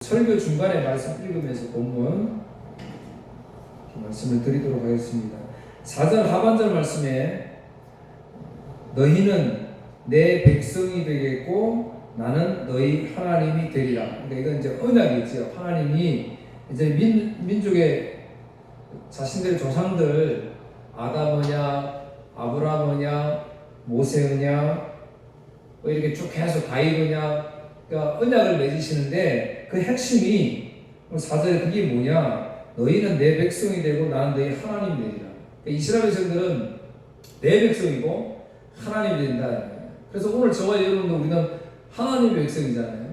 설교 중간에 말씀 읽으면서 본문 말씀을 드리도록 하겠습니다. 4절 하반절 말씀에 너희는 내 백성이 되겠고 나는 너희 하나님이 되리라. 그러니까 이건 이제 언약이죠. 하나님이 이제 민족의 자신들의 조상들 아담이냐 아브라함이냐 모세냐 뭐 이렇게 쭉 해서 다윗이냐 그러니까 언약을 맺으시는데 그 핵심이 4절에 그게 뭐냐? 너희는 내 백성이 되고 나는 너희 하나님이 되리라. 그러니까 이스라엘 백성들은 내 백성이고 하나님이 된다. 그래서 오늘 저와 여러분도 우리는 하나님의 백성이잖아요.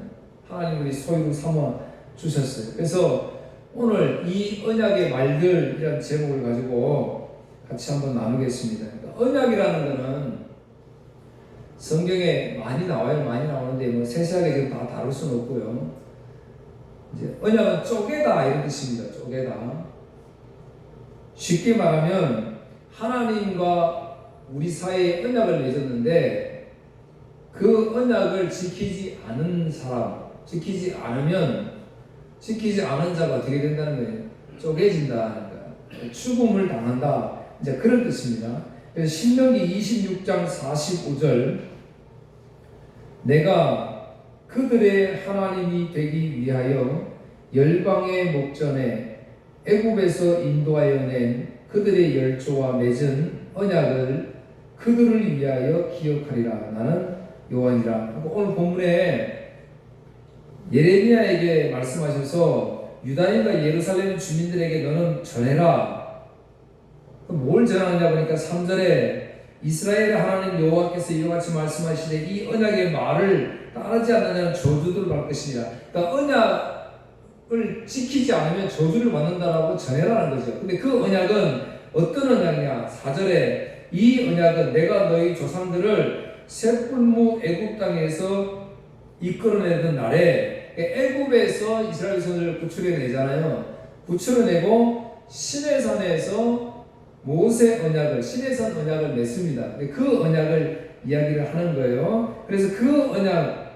하나님이 소유를 삼아 주셨어요. 그래서 오늘 이 언약의 말들이라는 제목을 가지고 같이 한번 나누겠습니다. 그러니까 언약이라는 것은 성경에 많이 나와요. 많이 나오는데 뭐 세세하게 지금 다 다룰 수는 없고요. 이제 언약은 쪼개다 이런 뜻입니다. 쪼개다. 쉽게 말하면 하나님과 우리 사이에 언약을 맺었는데 그 언약을 지키지 않은 사람, 지키지 않은 자가 어떻게 된다는 거예요? 쪼개진다. 그러니까 죽음을 당한다. 이제 그런 뜻입니다. 그래서 신명기 26장 45절 내가 그들의 하나님이 되기 위하여 열방의 목전에 애굽에서 인도하여 낸 그들의 열조와 맺은 언약을 그들을 위하여 기억하리라. 나는 여호와니라. 오늘 본문에 예레미야에게 말씀하셔서 유다인과 예루살렘 주민들에게 너는 전해라. 뭘 전하느냐 보니까 3절에 이스라엘의 하나님 여호와께서 이와 같이 말씀하시되 이 언약의 말을 따르지 않느냐는 저주들을 받을 것이니라. 그러니까 언약을 지키지 않으면 저주를 받는다라고 전해라는 거죠. 근데 그 언약은 어떤 언약이냐? 4절에 이 언약은 내가 너희 조상들을 셋불무 애굽 땅에서 이끌어내던 날에 애굽에서 이스라엘 백성들을 구출해내잖아요. 구출해내고 시내산에서 모세 언약을 시내산 언약을 맺습니다. 그 언약을 이야기를 하는 거예요. 그래서 그 언약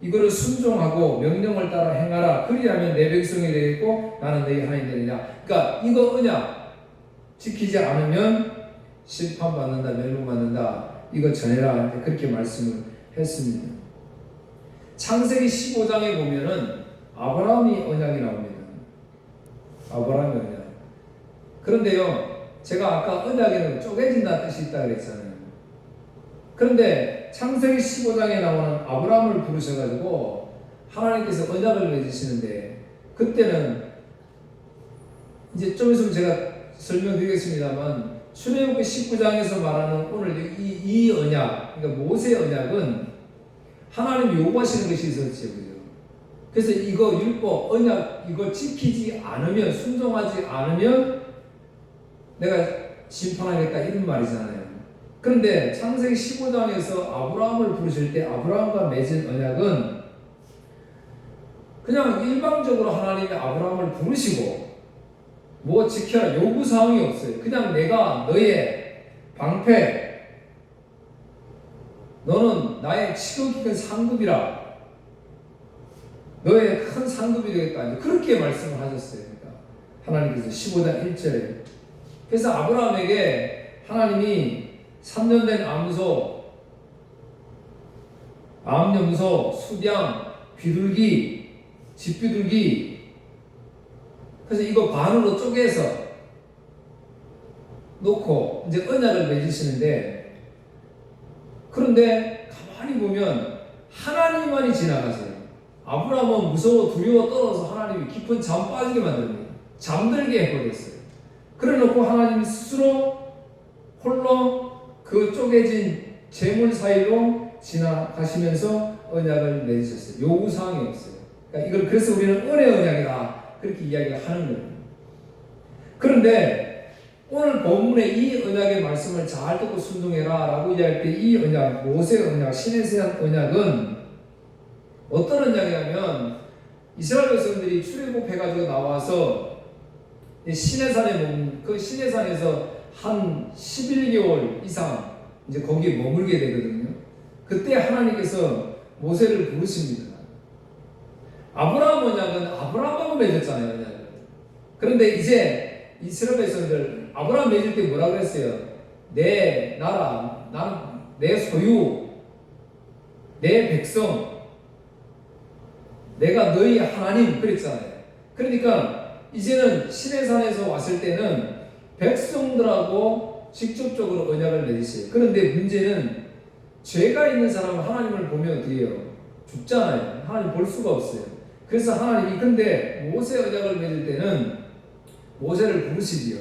이거를 순종하고 명령을 따라 행하라. 그리하면 내 백성이 되겠고 나는 너희 하나님이 되리라. 그러니까 이거 언약 지키지 않으면 심판받는다, 멸망받는다. 이거 전해라. 그렇게 말씀을 했습니다. 창세기 15장에 보면은 아브라함이 언약이 나옵니다. 아브라함이 언약. 그런데요, 제가 아까 언약에는 쪼개진다는 뜻이 있다고 그랬잖아요. 그런데 창세기 15장에 나오는 아브라함을 부르셔가지고 하나님께서 언약을 맺으시는데 그때는 이제 좀 있으면 제가 설명드리겠습니다만 출애굽기 19장에서 말하는 오늘 이 언약, 그러니까 모세 언약은 하나님 요구하시는 것이 있었죠. 그죠? 그래서 이거 율법, 언약 이거 지키지 않으면 순종하지 않으면 내가 심판하겠다 이런 말이잖아요. 그런데 창세기 15장에서 아브라함을 부르실 때 아브라함과 맺은 언약은 그냥 일방적으로 하나님이 아브라함을 부르시고 뭐 지켜라 요구사항이 없어요. 그냥 내가 너의 방패 너는 나의 지극히 큰 상급이라 너의 큰 상급이 되겠다 그렇게 말씀을 하셨어요. 그러니까 하나님께서 15장 1절에 그래서 아브라함에게 하나님이 3년 된 암소, 암염소, 수량, 비둘기, 집비둘기 그래서 이거 반으로 쪼개서 놓고 이제 언약을 맺으시는데 그런데 가만히 보면 하나님만이 지나가세요. 아브라함은 무서워 두려워 떨어서 하나님이 깊은 잠 빠지게 만듭니다. 잠들게 해버렸어요. 그래 놓고 하나님이 스스로 홀로 그 쪼개진 재물 사이로 지나가시면서 언약을 맺으셨어요. 요구사항이 없어요. 그러니까 이걸 그래서 우리는 은혜 언약이다 그렇게 이야기를 하는 거예요. 그런데 오늘 본문의 이 언약의 말씀을 잘 듣고 순종해라 라고 이야기할 때 이 언약, 모세 언약, 시내산 언약은 어떤 언약이냐면 이스라엘 백성들이 출애굽해가지고 나와서 시내산에 머문 그 시내산에서 한 11개월 이상 이제 거기에 머물게 되거든요. 그때 하나님께서 모세를 부르십니다. 아브라함 언약은 아브라함하고 맺었잖아요. 언약을. 그런데 이제 이스라엘 백성들 아브라함 맺을 때 뭐라 그랬어요? 내 나라, 나는 내 소유, 내 백성, 내가 너희 하나님 그랬잖아요. 그러니까 이제는 시내산에서 왔을 때는 백성들하고 직접적으로 언약을 맺으세요. 그런데 문제는 죄가 있는 사람은 하나님을 보면 어떻게 해요? 죽잖아요. 하나님 볼 수가 없어요. 그래서 하나님이 근데 모세 언약을 맺을 때는 모세를 부르시지요.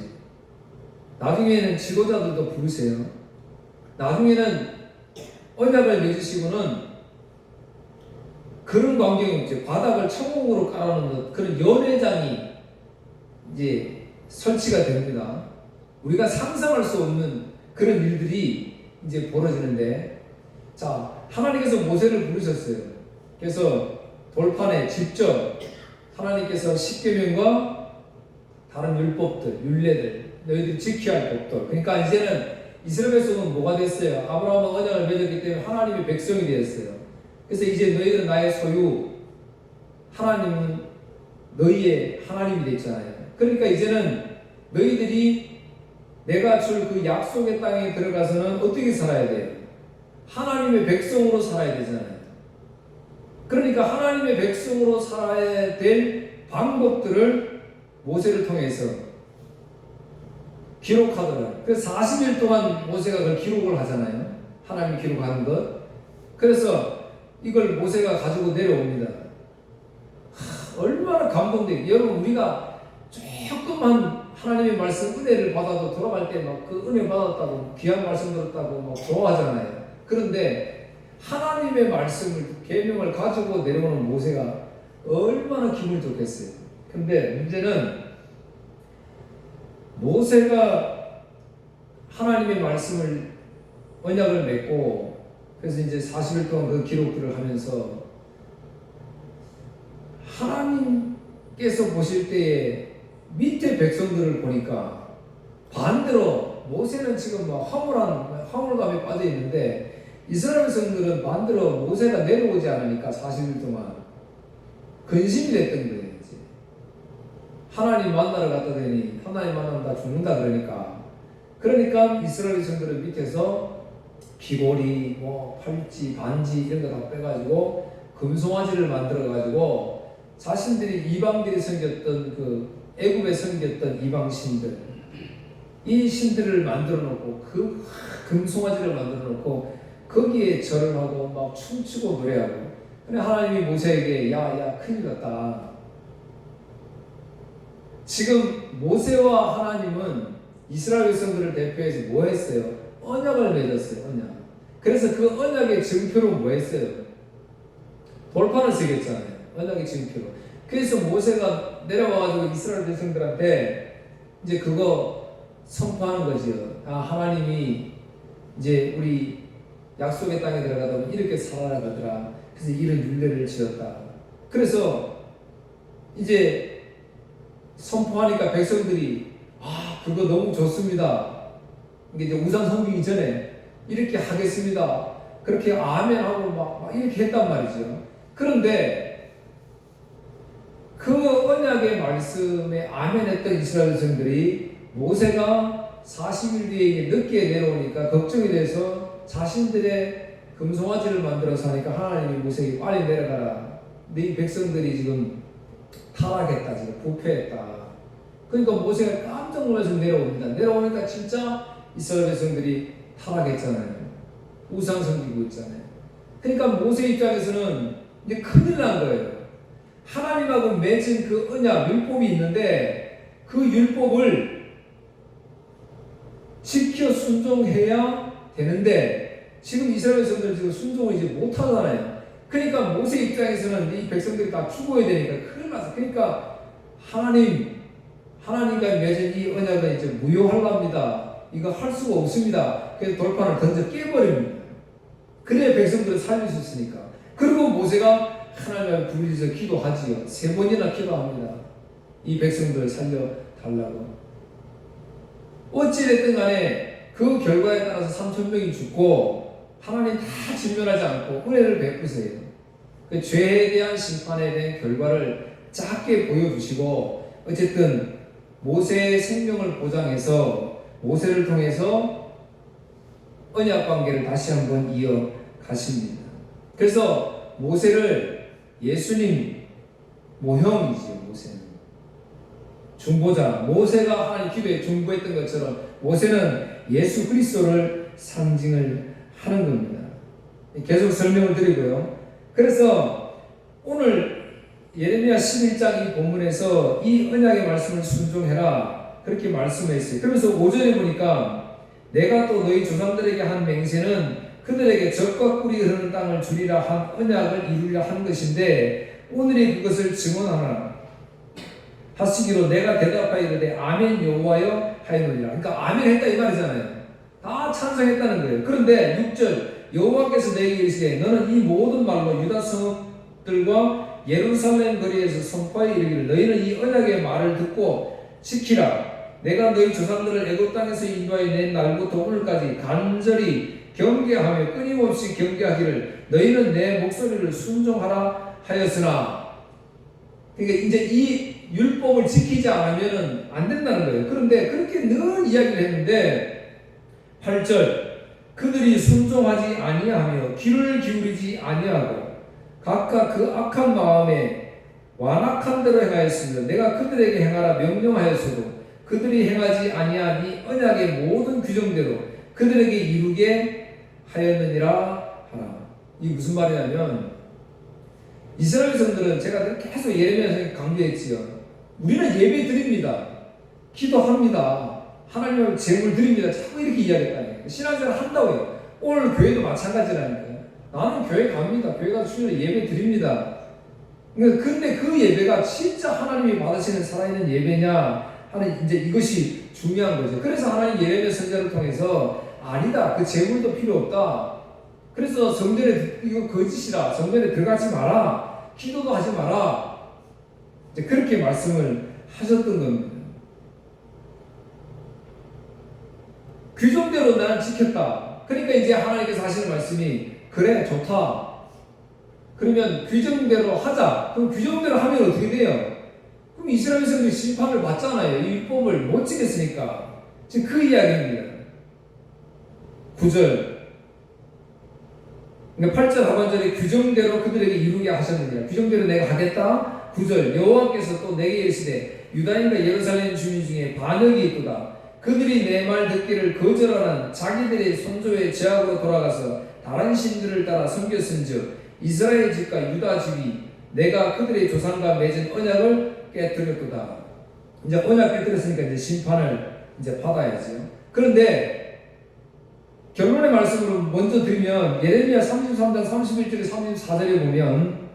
나중에는 지도자들도 부르세요. 나중에는 언약을 맺으시고는 그런 광경이 있죠. 바닥을 천국으로 깔아놓는 그런 연회장이 이제 설치가 됩니다. 우리가 상상할 수 없는 그런 일들이 이제 벌어지는데, 자, 하나님께서 모세를 부르셨어요. 그래서 돌판에 직접 하나님께서 십계명과 다른 율법들, 율례들, 너희들이 지켜야 할 법들. 그러니까 이제는 이스라엘 백성은 뭐가 됐어요? 아브라함과 언약을 맺었기 때문에 하나님의 백성이 되었어요. 그래서 이제 너희들은 나의 소유, 하나님은 너희의 하나님이 됐잖아요. 그러니까 이제는 너희들이 내가 줄 그 약속의 땅에 들어가서는 어떻게 살아야 돼요? 하나님의 백성으로 살아야 되잖아요. 그러니까 하나님의 백성으로 살아야 될 방법들을 모세를 통해서 기록하더라고요. 그래서 40일 동안 모세가 그걸 기록을 하잖아요. 하나님이 기록하는 것. 그래서 이걸 모세가 가지고 내려옵니다. 얼마나 감동돼요. 여러분, 우리가 조금만 하나님의 말씀 은혜를 받아도 돌아갈 때 막 그 은혜 받았다고 귀한 말씀 들었다고 막 좋아하잖아요. 그런데 하나님의 말씀을 계명을 가지고 내려오는 모세가 얼마나 기분이 좋겠어요. 근데 문제는 모세가 하나님의 말씀을 언약을 맺고 그래서 이제 40일 동안 그 기록들을 하면서 하나님께서 보실 때에 밑에 백성들을 보니까 반대로 모세는 지금 막 황홀감에 빠져 있는데 이스라엘 백성들은 반대로 모세가 내려오지 않으니까 40일 동안 근심이 됐던 거예요. 이제. 하나님 만나러 갔다 더니 하나님 만나면 다 죽는다 그러니까 이스라엘 백성들은 밑에서 귀고리, 뭐 팔찌, 반지 이런 거 다 빼가지고 금송아지를 만들어가지고 자신들이 이방들이 섬겼던 그 애굽에 섬겼던 이방 신들 이 신들을 만들어 놓고 그 금송아지를 만들어 놓고 거기에 절을 하고 막 춤추고 노래하고 근데 하나님이 모세에게 야 큰일 났다. 지금 모세와 하나님은 이스라엘 백성들을 대표해서 뭐 했어요? 언약을 맺었어요. 언약. 그래서 그 언약의 증표로 뭐 했어요? 돌판을 새겼잖아요. 언약의 증표로. 그래서 모세가 내려와가지고 이스라엘 백성들한테 이제 그거 선포하는 거지요. 아, 하나님이 이제 우리 약속의 땅에 들어가다 보면 이렇게 살아가더라. 그래서 이런 율례를 지었다. 그래서 이제 선포하니까 백성들이 아, 그거 너무 좋습니다. 이게 이제 우상 섬기기 전에 이렇게 하겠습니다. 그렇게 아멘하고 막 이렇게 했단 말이죠. 그런데 그 언약의 말씀에 아멘했던 이스라엘 백성들이 모세가 40일 뒤에 늦게 내려오니까 걱정이 돼서 자신들의 금송아지를 만들어서 하니까 하나님이 모세에게 빨리 내려가라. 네 백성들이 지금 타락했다. 지금 부패했다. 그러니까 모세가 깜짝 놀라서 내려옵니다. 내려오니까 진짜 이스라엘 백성들이 타락했잖아요. 우상 섬기고 있잖아요. 그러니까 모세 입장에서는 이제 큰일 난 거예요. 하나님하고 맺은 그 언약, 율법이 있는데 그 율법을 지켜 순종해야 되는데 지금 이스라엘 백성들 지금 순종을 이제 못하잖아요. 그러니까 모세 입장에서는 이 백성들이 다 죽어야 되니까 큰일 났어. 그러니까 하나님과 맺은 이 언약은 이제 무효할랍니다. 이거 할 수가 없습니다. 그래서 돌판을 던져 깨버립니다. 그래야 백성들을 살릴 수 있으니까. 그리고 모세가 하나님을 부르짖어 기도하지요. 3번이나 기도합니다. 이 백성들을 살려달라고. 어찌됐든 간에 그 결과에 따라서 3,000명이 죽고 하나님 다 진멸하지 않고 은혜를 베푸세요. 그 죄에 대한 심판에 대한 결과를 짧게 보여주시고 어쨌든 모세의 생명을 보장해서 모세를 통해서 언약 관계를 다시 한번 이어가십니다. 그래서 모세를 예수님 모형이지요. 모세는 중보자, 모세가 하나님 기도에 중보했던 것처럼 모세는 예수 그리스도를 상징을 하는 겁니다. 계속 설명을 드리고요. 그래서 오늘 예레미야 11장 이 본문에서 이 언약의 말씀을 순종해라 그렇게 말씀했어요. 그러면서 5절에 보니까 내가 또 너희 조상들에게 한 맹세는 그들에게 젖과 꿀이 흐르는 땅을 주리라 한 언약을 이루려 한 것인데 오늘이 그것을 증언하라 하시기로 내가 대답하여 이르되 아멘 여호와여 하였느니라. 그러니까 아멘 했다 이 말이잖아요. 다 찬성했다는 거예요. 그런데 6절 여호와께서 내게 이르시되 너는 이 모든 말로 유다 성읍들과 예루살렘 거리에서 선포하여 이르기를 너희는 이 언약의 말을 듣고 지키라. 내가 너희 조상들을 애굽 땅에서 인도하여 낸 날부터 오늘까지 간절히 경계하며 끊임없이 경계하기를 너희는 내 목소리를 순종하라 하였으나, 그러니까 이제 이 율법을 지키지 않으면 안 된다는 거예요. 그런데 그렇게 늘 이야기를 했는데 8절 그들이 순종하지 아니하며 귀를 기울이지 아니하고 각각 그 악한 마음에 완악한 대로 행하였으며 내가 그들에게 행하라 명령하였어도 그들이 행하지 아니하니 언약의 모든 규정대로 그들에게 이루게 하였느니라 하라. 이게 무슨 말이냐면 이스라엘 백성들은 제가 계속 예레미야에서 강조했지요. 우리는 예배 드립니다. 기도합니다. 하나님을 제물 드립니다. 자꾸 이렇게 이야기했다니까요. 신앙생활 한다고요. 오늘 교회도 마찬가지라니까요. 나는 교회 갑니다. 교회 가서 주일에 예배 드립니다. 근데 그 예배가 진짜 하나님이 받으시는 살아있는 예배냐 하는 이제 이것이 중요한 거죠. 그래서 하나님 예레미야 선지자를 통해서 아니다. 그 제물도 필요 없다. 그래서 성전에 이거 거짓이라 성전에 들어가지 마라. 기도도 하지 마라. 이제 그렇게 말씀을 하셨던 겁니다. 규정대로 나는 지켰다. 그러니까 이제 하나님께서 하시는 말씀이 그래 좋다. 그러면 규정대로 하자. 그럼 규정대로 하면 어떻게 돼요? 그럼 이스라엘 백성들이 심판을 받잖아요. 이 율법을 못 지켰으니까. 지금 그 이야기입니다. 9절. 그러니까 8절 하반절에 규정대로 그들에게 이루게 하셨느니라. 규정대로 내가 하겠다. 9절 여호와께서 또 내게 이르시되 유다인과 예루살렘 주민 중에 반역이 있도다. 그들이 내 말 듣기를 거절하는 자기들의 손조의 제약으로 돌아가서 다른 신들을 따라 섬겼은즉 이스라엘 집과 유다 집이 내가 그들의 조상과 맺은 언약을 깨뜨렸도다. 이제 언약 깨뜨렸으니까 이제 심판을 이제 받아야죠. 그런데 결론의 말씀으로 먼저 드리면 예레미야 33장 31절에 34절에 보면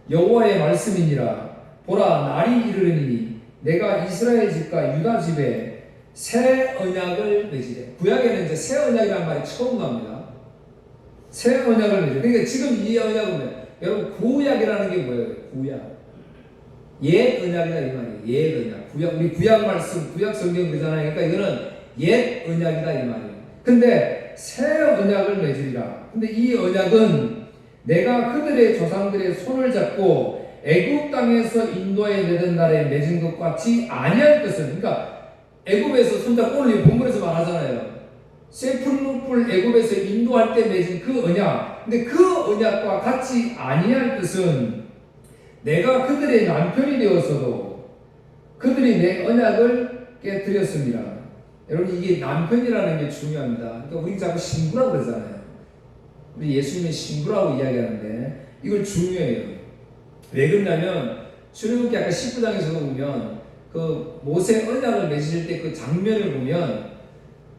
여호와의 말씀이니라. 보라 날이 이르르니 내가 이스라엘 집과 유다 집에 새 언약을 맺으래. 구약에는 이제 새 언약이라는 말이 처음 나옵니다. 새 언약을 맺으래. 그러니까 지금 이 언약은 여러분 구약이라는 게 뭐예요? 구약. 옛 언약이다 이 말이에요. 옛 언약. 구약, 우리 구약 말씀, 구약 성경 그잖아요. 그러니까 이거는 옛 언약이다 이 말이에요. 근데 새 언약을 맺으리라. 근데 이 언약은 내가 그들의 조상들의 손을 잡고 애굽 땅에서 인도하여 내던 날에 맺은 것 같이 아니할 것을. 그러니까 애굽에서 손잡고 오늘 본문에서 말하잖아요. 세풀루풀 애굽에서 인도할 때 맺은 그 언약. 근데 그 언약과 같이 아니할 것은 내가 그들의 남편이 되었어도 그들이 내 언약을 깨뜨렸습니다. 여러분 이게 남편이라는 게 중요합니다. 그러니까 우리 자꾸 신부라고 그러잖아요. 우리 예수님의 신부라고 이야기하는데 이걸 중요해요. 왜 그러냐면 출애굽기 아까 19장에서 보면 그 모세 언약을 맺으실 때 그 장면을 보면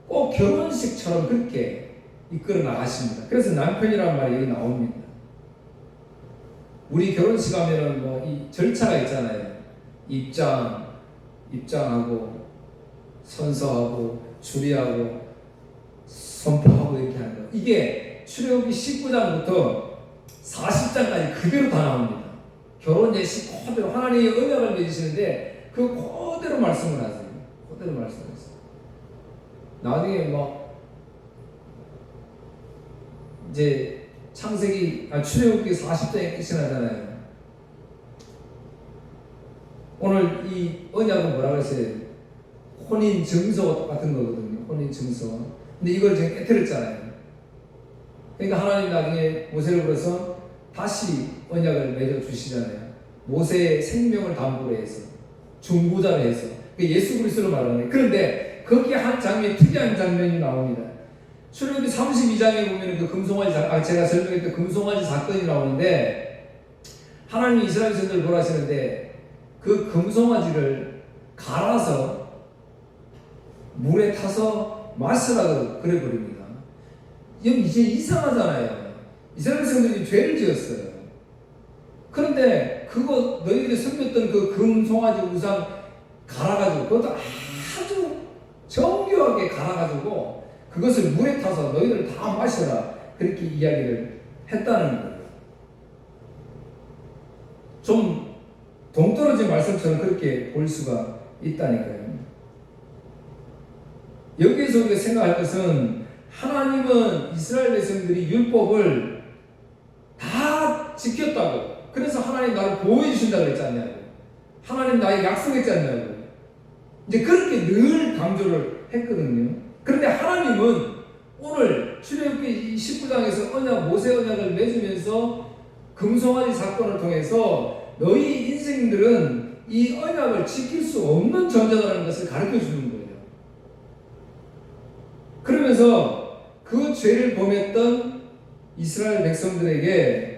꼭 결혼식처럼 그렇게 이끌어 나가십니다. 그래서 남편이라는 말이 여기 나옵니다. 우리 결혼식 하면은 뭐 이 절차가 있잖아요. 입장하고 선서하고 주리하고 선포하고 이렇게 하는 거. 이게 출애굽기 19장부터 40장까지 그대로 다 나옵니다. 결혼 예식 그대로 하나님의 언약을 맺으시는데 그 그대로 말씀을 하세요. 그대로 말씀하세요. 나중에 뭐 이제 출애굽기 40장에 끝이 나잖아요. 오늘 이 언약은 뭐라고 했어요? 혼인 증서와 똑같은 거거든요. 혼인 증서. 근데 이걸 지금 깨뜨렸잖아요. 그러니까 하나님 나중에 모세를 불러서 다시 언약을 맺어 주시잖아요. 모세의 생명을 담보로 해서 중보자로 해서 예수 그리스도로 말하는 거예요. 그런데 거기에 한 장면이 특이한 장면이 나옵니다. 출애굽기 32장에 보면 그 금송아지 제가 설명했던 금송아지 사건이 나오는데 하나님이 이스라엘 백성들을 보라시는데 그 금송아지를 갈아서 물에 타서 마시라고 그래 버립니다. 이제 이상하잖아요. 이스라엘 백성들이 죄를 지었어요. 그런데 그거 너희들이 섬겼던 그 금송아지 우상 갈아가지고 그것도 아주 정교하게 갈아가지고 그것을 물에 타서 너희들 다 마셔라 그렇게 이야기를 했다는 거예요. 좀 동떨어진 말씀처럼 그렇게 볼 수가 있다니까요. 여기에서 우리가 생각할 것은 하나님은 이스라엘 백성들이 율법을 다 지켰다고. 그래서 하나님 나를 보호해 주신다고 했지 않냐고. 하나님 나에게 약속했지 않냐고. 이제 그렇게 늘 강조를 했거든요. 그런데 하나님은 오늘 출애굽기 19장에서 모세 언약을 맺으면서 금송아지 사건을 통해서 너희 인생들은 이 언약을 지킬 수 없는 존재라는 것을 가르쳐 주는 거예요. 그러면서 그 죄를 범했던 이스라엘 백성들에게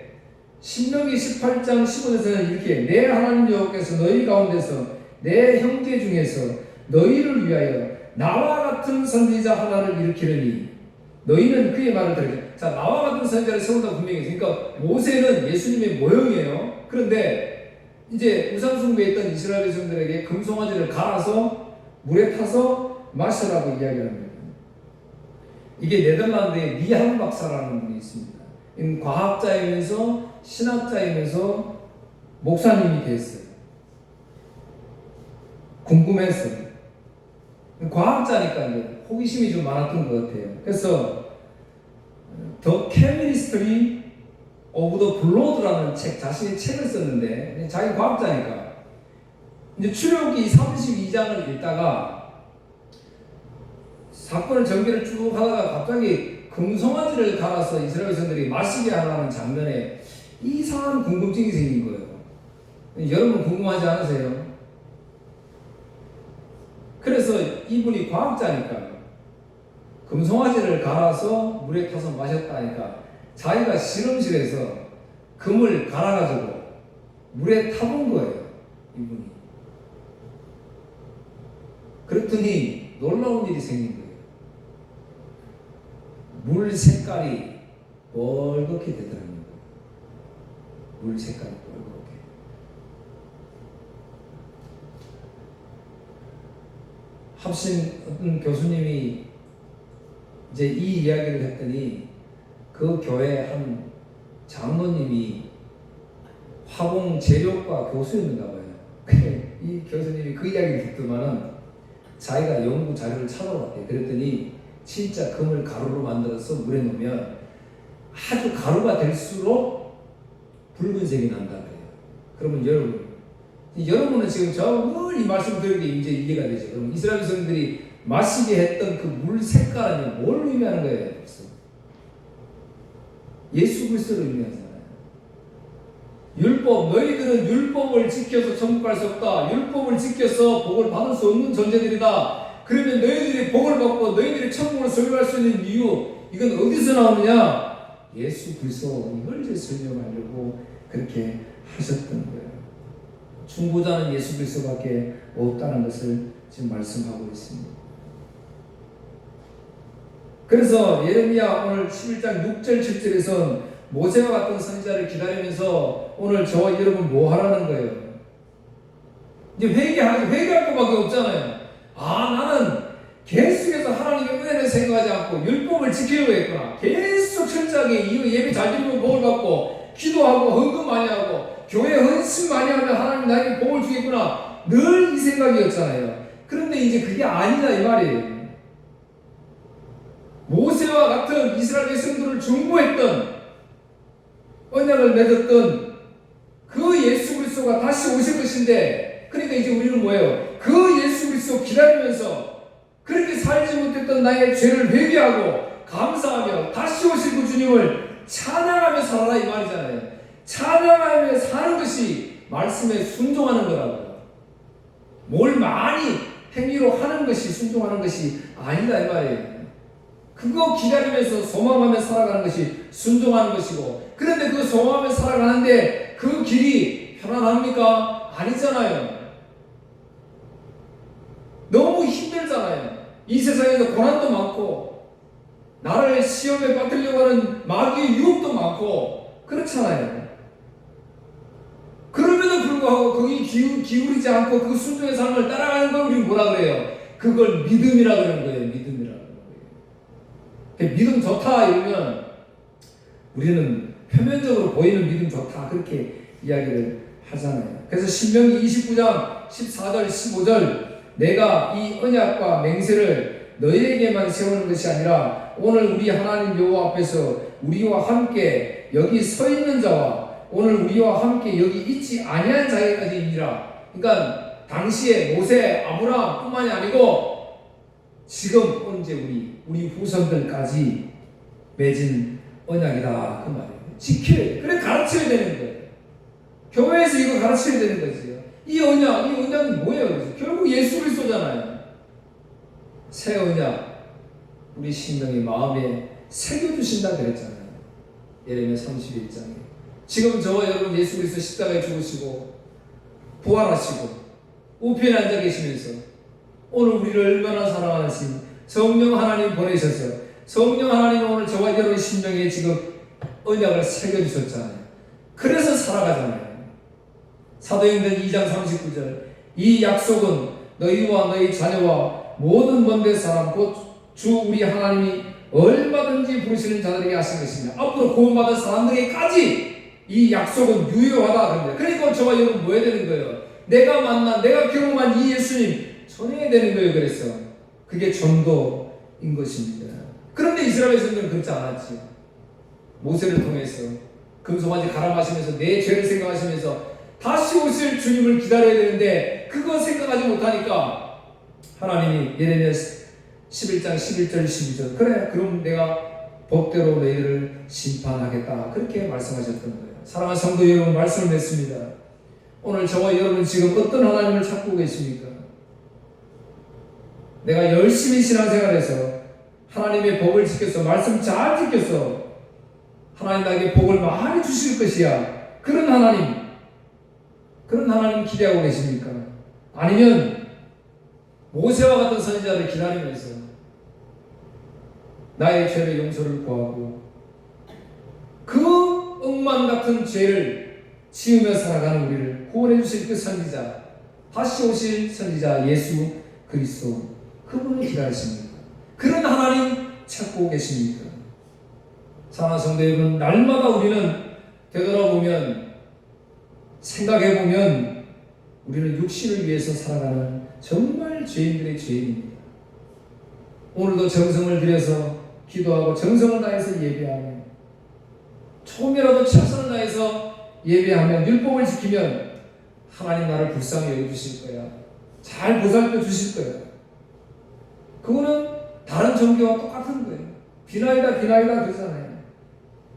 신명기 18장 15절에서는 이렇게 내 하나님 여호와께서 너희 가운데서 내 형제 중에서 너희를 위하여 나와 같은 선지자 하나를 일으키려니 너희는 그의 말을 들으라. 자, 나와 같은 선지자를 세운다고 분명히 했으니까 모세는 예수님의 모형이에요. 그런데 이제 우상숭배했던 이스라엘 백성들에게 금송아지를 갈아서 물에 타서 마시라고 이야기합니다. 이게 네덜란드의 리한 박사라는 분이 있습니다. 과학자이면서 신학자이면서 목사님이 됐어요. 궁금했어요. 과학자니까 이제 호기심이 좀 많았던 것 같아요. 그래서 The Chemistry of the Blood라는 자신의 책을 썼는데 자기 과학자니까 이제 출애굽기 32장을 읽다가 사건을 전개를 쭉 하다가 갑자기 금송아지를 갈아서 이스라엘 백성들이 마시게 하라는 장면에 이상한 궁금증이 생긴 거예요. 여러분 궁금하지 않으세요? 그래서 이분이 과학자니까 금송아지를 갈아서 물에 타서 마셨다니까 자기가 실험실에서 금을 갈아가지고 물에 타본 거예요. 이분이. 그랬더니 놀라운 일이 생긴 거예요. 물 색깔이 뻘겋게 되더라고요. 물 색깔이 뻘겋게. 합신 어떤 교수님이 이제 이 이야기를 했더니 그 교회 한 장로님이 화공 재료과 교수였는가 봐요. 이 교수님이 그 이야기를 듣더만은 자기가 연구 자료를 찾아봤대요. 그랬더니 진짜 금을 가루로 만들어서 물에 넣으면 아주 가루가 될수록 붉은색이 난다 그래요. 그러면 여러분은 지금 저 이 말씀 들은 게 이제 이해가 되죠. 그럼 이스라엘 백성들이 마시게 했던 그 물 색깔은 뭘 의미하는 거예요? 예수 그리스도를 의미하잖아요. 율법, 너희들은 율법을 지켜서 천국 갈 수 없다. 율법을 지켜서 복을 받을 수 없는 존재들이다. 그러면 너희들이 복을 받고 너희들이 천국을 설교할 수 있는 이유, 이건 어디서 나오느냐? 예수 그리스도, 이걸 이제 설명하려고 그렇게 하셨던 거예요. 중보자는 예수 그리스도밖에 없다는 것을 지금 말씀하고 있습니다. 그래서 예레미야 오늘 11장 6절 7절에서 모세와 같은 선지자를 기다리면서 오늘 저와 여러분 뭐 하라는 거예요? 이제 회개할 것밖에 없잖아요. 나는 계속해서 하나님의 은혜를 생각하지 않고 율법을 지키려고 했구나. 계속 철저하게 예배 잘 드리고 복을 받고 기도하고 헌금 많이 하고 교회 헌신 많이 하면 하나님 나에게 복을 주겠구나. 늘 이 생각이었잖아요. 그런데 이제 그게 아니다 이 말이에요. 모세와 같은 이스라엘 백성들을 중보했던 언약을 맺었던 그 예수 그리스도가 다시 오실 것인데, 그러니까 이제 우리는 뭐예요? 그 예수 그리스도 기다리면서 그렇게 살지 못했던 나의 죄를 회개하고 감사하며 다시 오실 그 주님을 찬양하며 살아라 이 말이잖아요. 찬양하며 사는 것이 말씀에 순종하는 거라고요. 뭘 많이 행위로 하는 것이 순종하는 것이 아니다 이 말이에요. 그거 기다리면서 소망하며 살아가는 것이 순종하는 것이고, 그런데 그 소망하며 살아가는데 그 길이 편안합니까? 아니잖아요. 너무 힘들잖아요. 이 세상에서 고난도 많고 나를 시험에 빠뜨리려고 하는 마귀의 유혹도 많고 그렇잖아요. 그럼에도 불구하고 거기 기울이지 않고 그 순종의 삶을 따라가는 걸 우리는 뭐라 그래요? 그걸 믿음이라 그러는 거예요. 믿음이라 그러는 거예요. 믿음 좋다 이러면 우리는 표면적으로 보이는 믿음 좋다 그렇게 이야기를 하잖아요. 그래서 신명기 29장 14절 15절 내가 이 언약과 맹세를 너희에게만 세우는 것이 아니라 오늘 우리 하나님 여호와 앞에서 우리와 함께 여기 서 있는 자와 오늘 우리와 함께 여기 있지 아니한 자에까지이니라. 그러니까 당시에 모세, 아브라함뿐만이 아니고 지금 언제 우리 후손들까지 맺은 언약이다 그 말이에요. 지켜야 돼. 그래 가르쳐야 되는 거예요. 교회에서 이거 가르쳐야 되는 거지요. 이 언약이 뭐예요? 결국 예수 그리스도잖아요. 새 언약 우리 심령의 마음에 새겨주신다 그랬잖아요. 예레미야 31장에 지금 저와 여러분 예수 그리스도 십자가에 죽으시고 부활하시고 우편에 앉아 계시면서 오늘 우리를 얼마나 사랑하신 성령 하나님 보내셔서 성령 하나님은 오늘 저와 여러분 심령에 지금 언약을 새겨주셨잖아요. 그래서 살아가잖아요. 사도행전 2장 39절 이 약속은 너희와 너희 자녀와 모든 먼데 사람 곧 주 우리 하나님이 얼마든지 부르시는 자들에게 하신 것입니다. 앞으로 구원받은 사람들에게까지 이 약속은 유효하다 그럽니다. 그러니까 저와 여러분 뭐 해야 되는 거예요? 내가 만난 내가 경험한 이 예수님 전해야 되는 거예요. 그래서 그게 전도인 것입니다. 그런데 이스라엘 백성들은 그렇지 않았지. 모세를 통해서 금송아지 갈아 마시면서 내 죄를 생각하시면서 다시 오실 주님을 기다려야 되는데 그거 생각하지 못하니까 하나님이 예레미야 11장 11절 12절 그래 그럼 내가 법대로 너희를 심판하겠다 그렇게 말씀하셨던 거예요. 사랑하는 성도 여러분 말씀을 맺습니다. 오늘 저와 여러분 지금 어떤 하나님을 찾고 계십니까? 내가 열심히 신앙생활해서 하나님의 법을 지켜서 말씀 잘 지켜서 하나님 나에게 복을 많이 주실 것이야. 그런 하나님 기대하고 계십니까? 아니면 모세와 같은 선지자를 기다리면서 나의 죄의 용서를 구하고 그 억만 같은 죄를 지으며 살아가는 우리를 구원해 주실 그 선지자, 다시 오실 선지자 예수 그리스도 그분을 기다리십니까? 그런 하나님 찾고 계십니까? 사랑하는 성도 여러분, 날마다 우리는 되돌아보면 생각해보면 우리는 육신을 위해서 살아가는 정말 죄인들의 죄인입니다. 오늘도 정성을 들여서 기도하고 정성을 다해서 예배하면 조금이라도 최선을 다해서 예배하면 율법을 지키면 하나님 나를 불쌍히 여겨주실 거야. 잘 보살펴 주실 거야. 그거는 다른 종교와 똑같은 거예요. 비나이다 그러잖아요.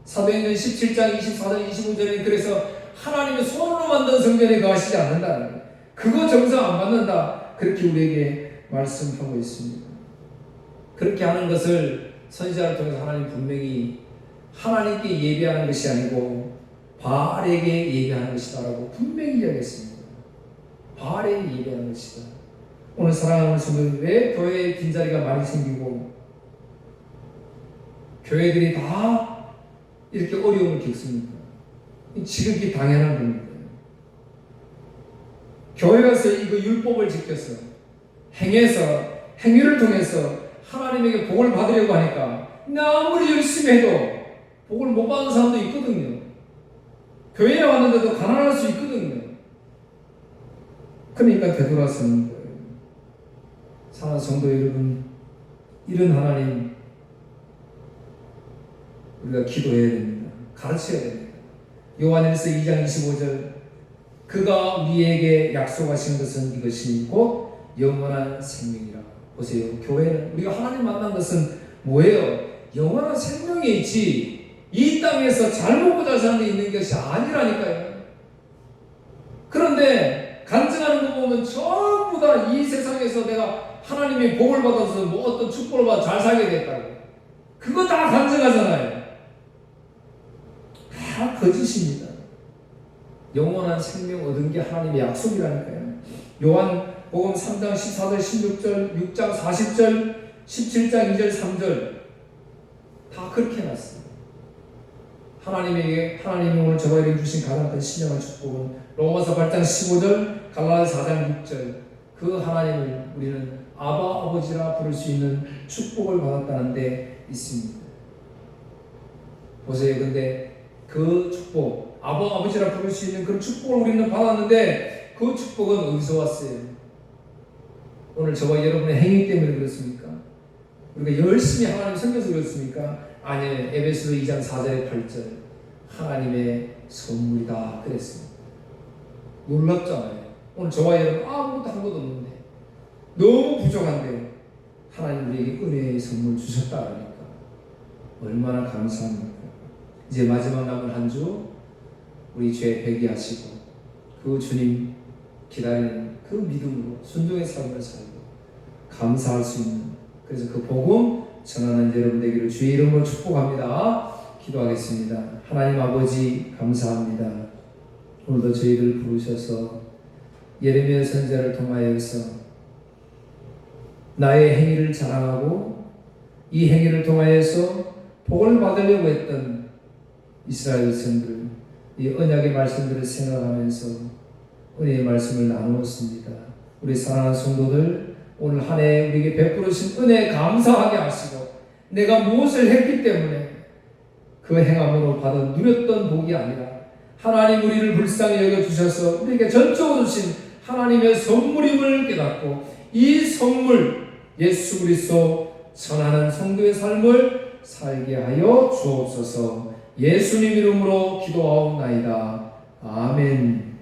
사도행전 17장 24절 25절에 그래서 하나님의 손으로 만든 성전에 거하시지 않는다는 거예요. 그거 정성 안 받는다. 그렇게 우리에게 말씀하고 있습니다. 그렇게 하는 것을 선지자를 통해서 하나님 분명히 하나님께 예배하는 것이 아니고 바알에게 예배하는 것이다라고 분명히 이야기했습니다. 바알에게 예배하는 것이다. 오늘 사랑하는 성도들 왜 교회에 빈자리가 많이 생기고 교회들이 다 이렇게 어려움을 겪습니까? 지극히 당연한 겁니다. 교회 가서 이거 율법을 지켜서 행위를 통해서 하나님에게 복을 받으려고 하니까 아무리 열심히 해도 복을 못 받는 사람도 있거든요. 교회에 왔는데도 가난할 수 있거든요. 그러니까 되돌아서는 거예요. 사랑하는 성도 여러분, 이런 하나님 우리가 기도해야 됩니다. 가르쳐야 됩니다. 요한일서 2장 25절 그가 우리에게 약속하신 것은 이것이니 곧 영원한 생명이라. 보세요. 교회는 우리가 하나님 만난 것은 뭐예요? 영원한 생명이 있지 이 땅에서 잘 먹고 잘 사는 데 있는 것이 아니라니까요. 그런데 간증하는 거 보면 전부 다 이 세상에서 내가 하나님의 복을 받아서 뭐 어떤 축복을 받아 잘 살게 됐다고 그거 다 간증하잖아요. 다 거짓입니다. 영원한 생명 얻은 게 하나님의 약속이라니까요. 요한복음 3장 14절 16절 6장 40절 17장 2절 3절 다 그렇게 해놨어요. 하나님이 오늘 저에게 주신 가장 큰 신령한 축복은 로마서 8장 15절 갈라디아 4장 6절 그 하나님을 우리는 아바 아버지라 부를 수 있는 축복을 받았다는 데 있습니다. 보세요. 근데 그 축복 아바 아버지라 부를 수 있는 그 축복을 우리는 받았는데 그 축복은 어디서 왔어요? 오늘 저와 여러분의 행위 때문에 그렇습니까? 우리가 열심히 하나님 섬겨서 그렇습니까? 아니에요. 에베소서 2장 4절에 8절 하나님의 선물이다 그랬습니다. 놀랍잖아요. 오늘 저와 여러분 아무것도 한 것도 없는데 너무 부족한데 하나님 우리에게 은혜의 선물 주셨다니까 얼마나 감사합니까? 이제 마지막 남은 한 주 우리 죄 회개하시고 그 주님 기다리는 그 믿음으로 순종의 삶을 살고 감사할 수 있는 그래서 그 복음 전하는 여러분 되기를 주의 이름으로 축복합니다. 기도하겠습니다. 하나님 아버지 감사합니다. 오늘도 저희를 부르셔서 예레미야 선지자를 통하여서 나의 행위를 자랑하고 이 행위를 통하여서 복을 받으려고 했던 이스라엘 백성들 이 언약의 말씀들을 생각하면서 은혜의 말씀을 나누었습니다. 우리 사랑하는 성도들 오늘 한 해 우리에게 베풀으신 은혜 감사하게 하시고 내가 무엇을 했기 때문에 그 행함으로 받은 누렸던 복이 아니라 하나님 우리를 불쌍히 여겨주셔서 우리에게 전적으로 주신 하나님의 선물임을 깨닫고 이 선물 예수 그리스도 전하는 성도의 삶을 살게 하여 주옵소서. 예수님 이름으로 기도하옵나이다. 아멘.